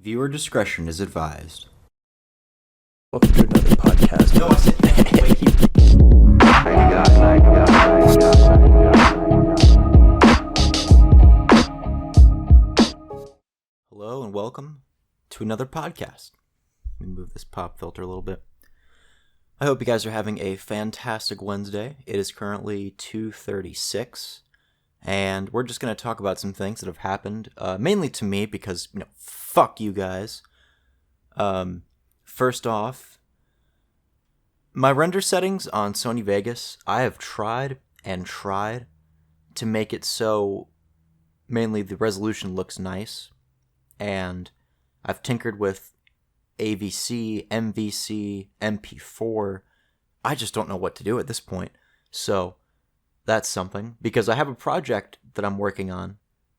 Viewer discretion is advised. Welcome to another podcast. No, I said, wait, Hello and welcome to another podcast. Let me move this pop filter a little bit. I hope you guys are having a fantastic Wednesday. It is currently 2:36, and we're just going to talk about some things that have happened, mainly to me because, fuck you guys. First off, my render settings on Sony Vegas, I have tried and tried to make it so mainly the resolution looks nice, and I've tinkered with AVC, MVC, MP4. I just don't know what to do at this point. So that's something, because I have a project that I'm working on,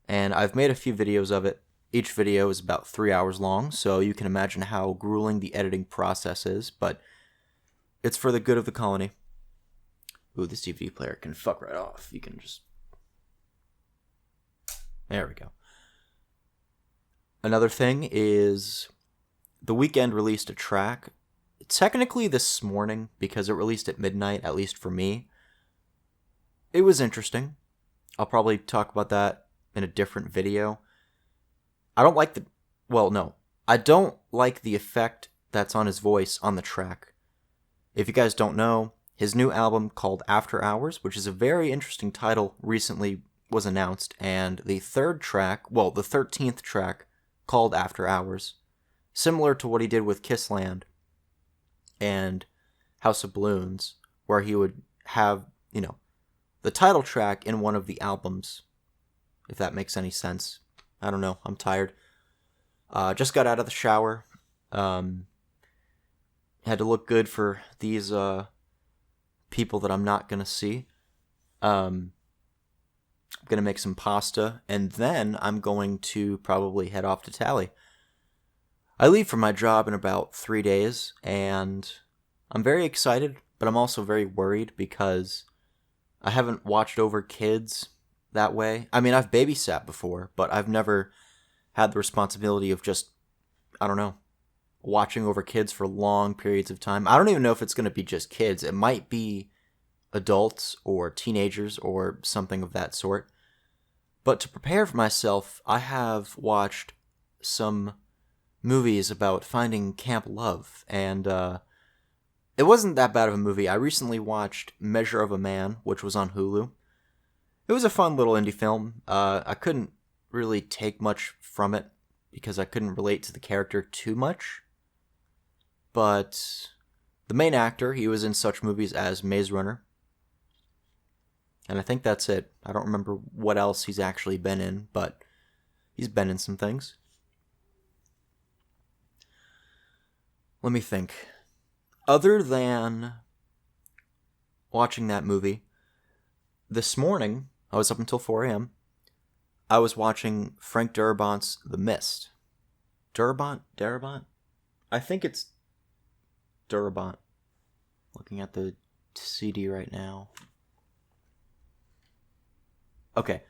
and I've made a few videos of it. Each video is about 3 hours long, so you can imagine how grueling the editing process is, but it's for the good of the colony. Ooh, this DVD player can fuck right off. You can just... There we go. Another thing is The Weeknd released a track, technically this morning, because it released at midnight, at least for me. It was interesting. I'll probably talk about that in a different video. I don't like I don't like the effect that's on his voice on the track. If you guys don't know, his new album called After Hours, which is a very interesting title, recently was announced, and the 13th track, called After Hours, similar to what he did with Kissland and House of Balloons, where he would have, the title track in one of the albums, if that makes any sense. I don't know, I'm tired. Just got out of the shower. Had to look good for these people that I'm not going to see. I'm going to make some pasta, and then I'm going to probably head off to Tally. I leave for my job in about 3 days, and I'm very excited, but I'm also very worried because I haven't watched over kids that way. I mean, I've babysat before, but I've never had the responsibility of just, watching over kids for long periods of time. I don't even know if it's going to be just kids. It might be adults or teenagers or something of that sort. But to prepare for myself, I have watched some movies about finding camp love, and it wasn't that bad of a movie. I recently watched Measure of a Man, which was on Hulu. It was a fun little indie film. I couldn't really take much from it because I couldn't relate to the character too much. But the main actor, he was in such movies as Maze Runner. And I think that's it. I don't remember what else he's actually been in, but he's been in some things. Let me think. Other than watching that movie, this morning, I was up until 4 a.m., I was watching Frank Darabont's The Mist. Darabont? I think it's Darabont. Looking at the CD right now. Okay.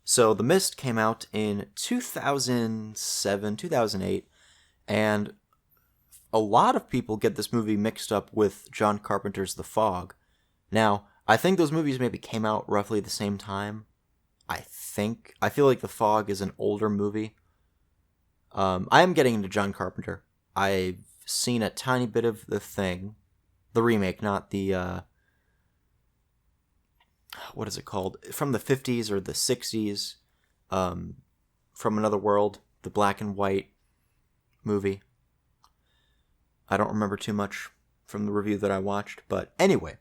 So The Mist came out in 2007, 2008, and a lot of people get this movie mixed up with John Carpenter's The Fog. Now, I think those movies maybe came out roughly the same time. I feel like The Fog is an older movie. I am getting into John Carpenter. I've seen a tiny bit of The Thing. The remake, not the, what is it called? From the 50s or the 60s. From Another World, the black and white movie. I don't remember too much from the review that I watched, but anyway.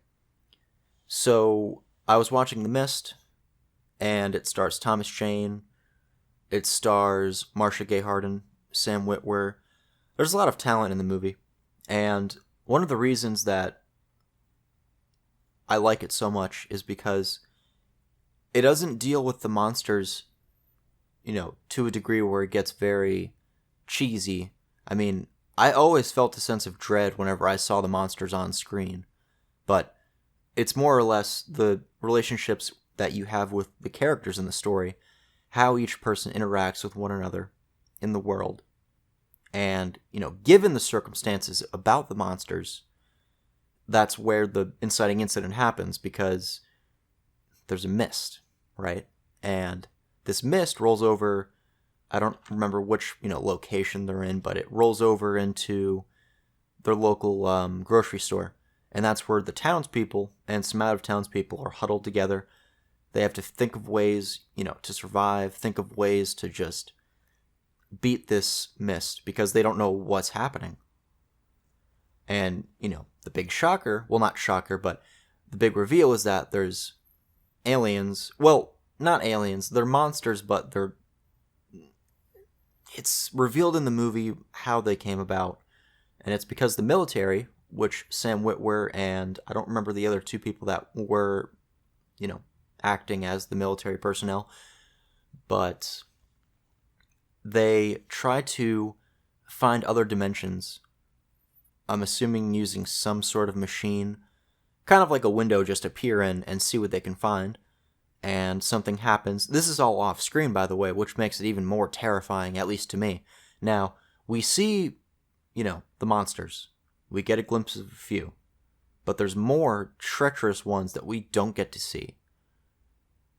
So, I was watching The Mist, and it stars Thomas Jane. It stars Marcia Gay Harden, Sam Witwer. There's a lot of talent in the movie, and one of the reasons that I like it so much is because it doesn't deal with the monsters, to a degree where it gets very cheesy. I mean, I always felt a sense of dread whenever I saw the monsters on screen, but it's more or less the relationships that you have with the characters in the story, how each person interacts with one another in the world. And, given the circumstances about the monsters, that's where the inciting incident happens, because there's a mist, right? And this mist rolls over, I don't remember which, location they're in, but it rolls over into their local grocery store. And that's where the townspeople and some out of townspeople are huddled together. They have to think of ways, to survive, think of ways to just beat this mist because they don't know what's happening. And, the big shocker, well, not shocker, but the big reveal is that there's aliens. Well, not aliens, they're monsters, but it's revealed in the movie how they came about. And it's because the military, which Sam Witwer and I don't remember the other two people that were, acting as the military personnel, but they try to find other dimensions. I'm assuming using some sort of machine, kind of like a window, just appear in and see what they can find. And something happens. This is all off screen, by the way, which makes it even more terrifying, at least to me. Now, we see, the monsters. We get a glimpse of a few. But there's more treacherous ones that we don't get to see.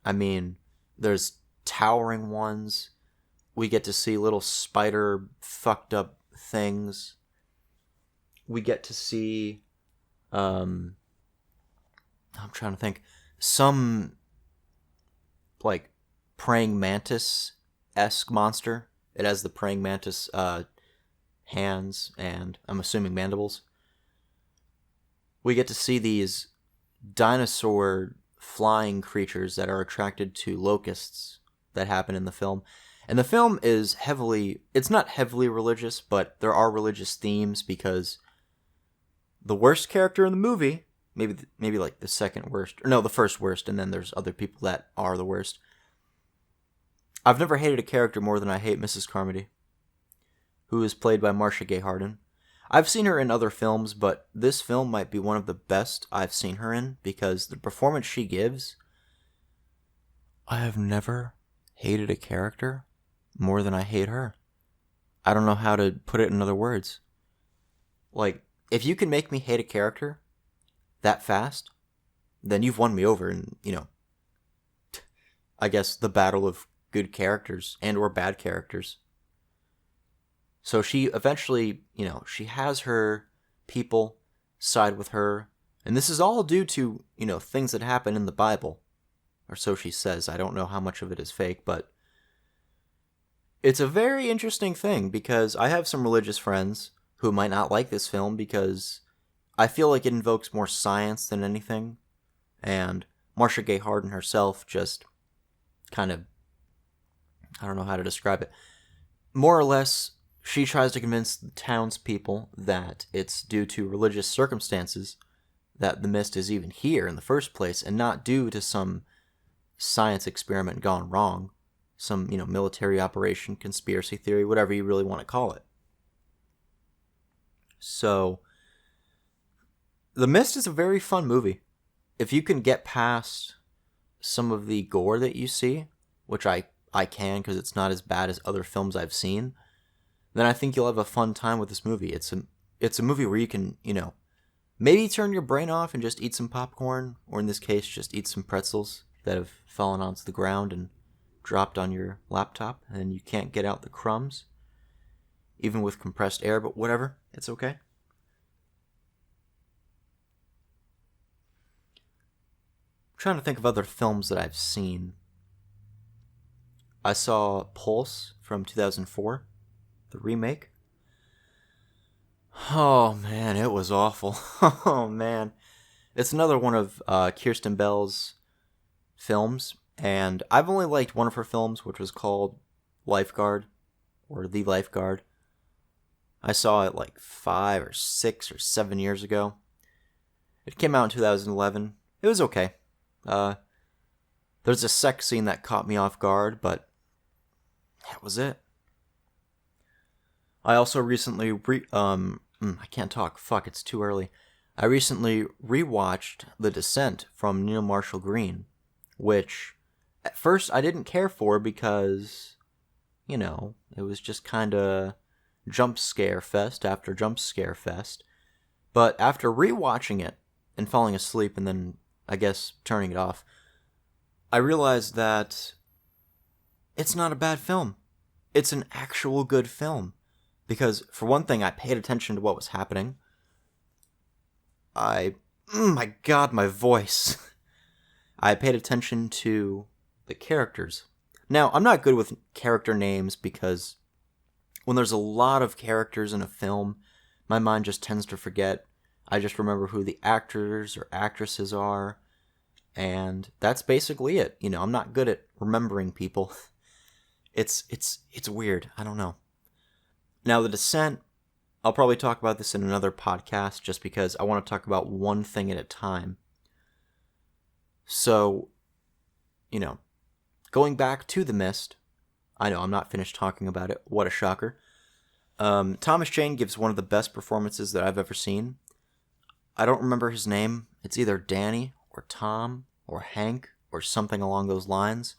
I mean, there's towering ones. We get to see little spider fucked up things. We get to see, I'm trying to think, some, like, praying mantis-esque monster. It has the praying mantis hands and, I'm assuming, mandibles. We get to see these dinosaur flying creatures that are attracted to locusts that happen in the film. And the film is it's not heavily religious, but there are religious themes because the worst character in the movie, maybe like the second worst, or no, the first worst, and then there's other people that are the worst. I've never hated a character more than I hate Mrs. Carmody, who is played by Marcia Gay Harden. I've seen her in other films, but this film might be one of the best I've seen her in because the performance she gives, I have never hated a character more than I hate her. I don't know how to put it in other words. Like, if you can make me hate a character that fast, then you've won me over in, I guess the battle of good characters and or bad characters. So she eventually, she has her people side with her. And this is all due to, things that happen in the Bible. Or so she says. I don't know how much of it is fake, but it's a very interesting thing because I have some religious friends who might not like this film because I feel like it invokes more science than anything. And Marcia Gay Harden herself just kind of, I don't know how to describe it. More or less, she tries to convince the townspeople that it's due to religious circumstances that the mist is even here in the first place and not due to some science experiment gone wrong, some, military operation, conspiracy theory, whatever you really want to call it. So, The Mist is a very fun movie. If you can get past some of the gore that you see, which I can because it's not as bad as other films I've seen, then I think you'll have a fun time with this movie. It's a movie where you can, maybe turn your brain off and just eat some popcorn, or in this case, just eat some pretzels that have fallen onto the ground and dropped on your laptop, and you can't get out the crumbs, even with compressed air, but whatever, it's okay. I'm trying to think of other films that I've seen. I saw Pulse from 2004. The remake. Oh man, it was awful. Oh man. It's another one of Kirsten Bell's films, and I've only liked one of her films, which was called Lifeguard, or The Lifeguard. I saw it like 5 or 6 or 7 years ago. It came out in 2011. It was okay. There's a sex scene that caught me off guard, but that was it. I also recently I can't talk. Fuck, it's too early. I recently rewatched The Descent from Neil Marshall Green, which at first I didn't care for because, it was just kind of jump scare fest after jump scare fest. But after rewatching it and falling asleep and then, I guess, turning it off, I realized that it's not a bad film. It's an actual good film. Because, for one thing, I paid attention to what was happening. My God, my voice. I paid attention to the characters. Now, I'm not good with character names because when there's a lot of characters in a film, my mind just tends to forget. I just remember who the actors or actresses are, and that's basically it. You know, I'm not good at remembering people. It's weird. I don't know. Now, The Descent, I'll probably talk about this in another podcast just because I want to talk about one thing at a time. So, you know, going back to The Mist, I know I'm not finished talking about it. What a shocker. Thomas Jane gives one of the best performances that I've ever seen. I don't remember his name. It's either Danny or Tom or Hank or something along those lines.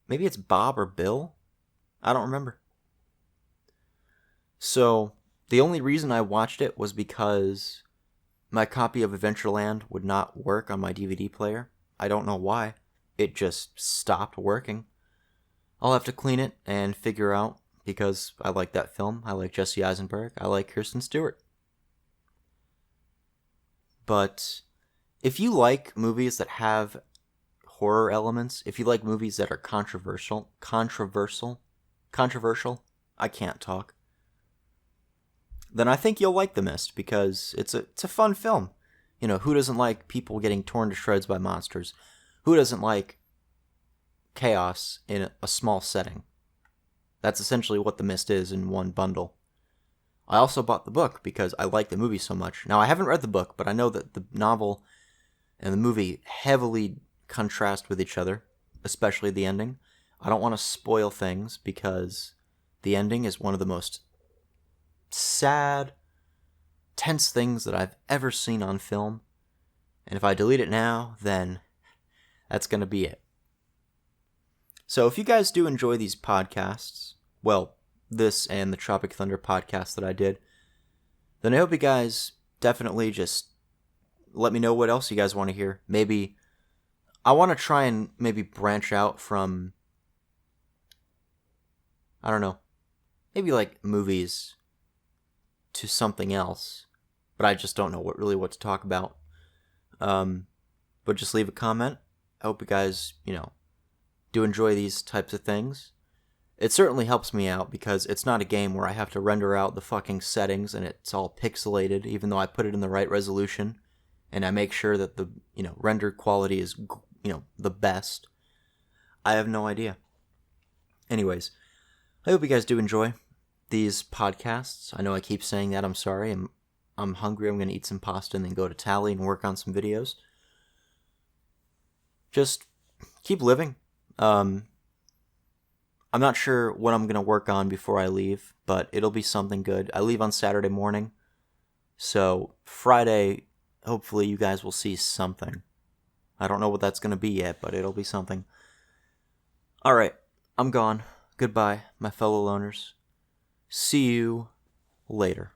Maybe it's Bob or Bill? I don't remember. So, the only reason I watched it was because my copy of Adventureland would not work on my DVD player. I don't know why. It just stopped working. I'll have to clean it and figure out, because I like that film. I like Jesse Eisenberg. I like Kirsten Stewart. But if you like movies that have horror elements, if you like movies that are controversial, I can't talk, then I think you'll like The Mist, because it's a fun film. You know, who doesn't like people getting torn to shreds by monsters? Who doesn't like chaos in a small setting? That's essentially what The Mist is in one bundle. I also bought the book because I like the movie so much. Now, I haven't read the book, but I know that the novel and the movie heavily contrast with each other, especially the ending. I don't want to spoil things because the ending is one of the most sad, tense things that I've ever seen on film. And if I delete it now, then that's going to be it. So if you guys do enjoy these podcasts, well, this and the Tropic Thunder podcast that I did, then I hope you guys definitely just let me know what else you guys want to hear. Maybe I want to try and maybe branch out from, I don't know, maybe like movies to something else, but I just don't know what to talk about. But just leave a comment. I hope you guys, do enjoy these types of things. It certainly helps me out because it's not a game where I have to render out the fucking settings and it's all pixelated, even though I put it in the right resolution and I make sure that the, render quality is, the best. I have no idea. Anyways, I hope you guys do enjoy these podcasts. I know I keep saying that. I'm sorry. I'm hungry. I'm going to eat some pasta and then go to Tally and work on some videos. Just keep living. I'm not sure what I'm going to work on before I leave, but it'll be something good. I leave on Saturday morning, so Friday, hopefully you guys will see something. I don't know what that's going to be yet, but it'll be something. Alright, I'm gone. Goodbye, my fellow loners. See you later.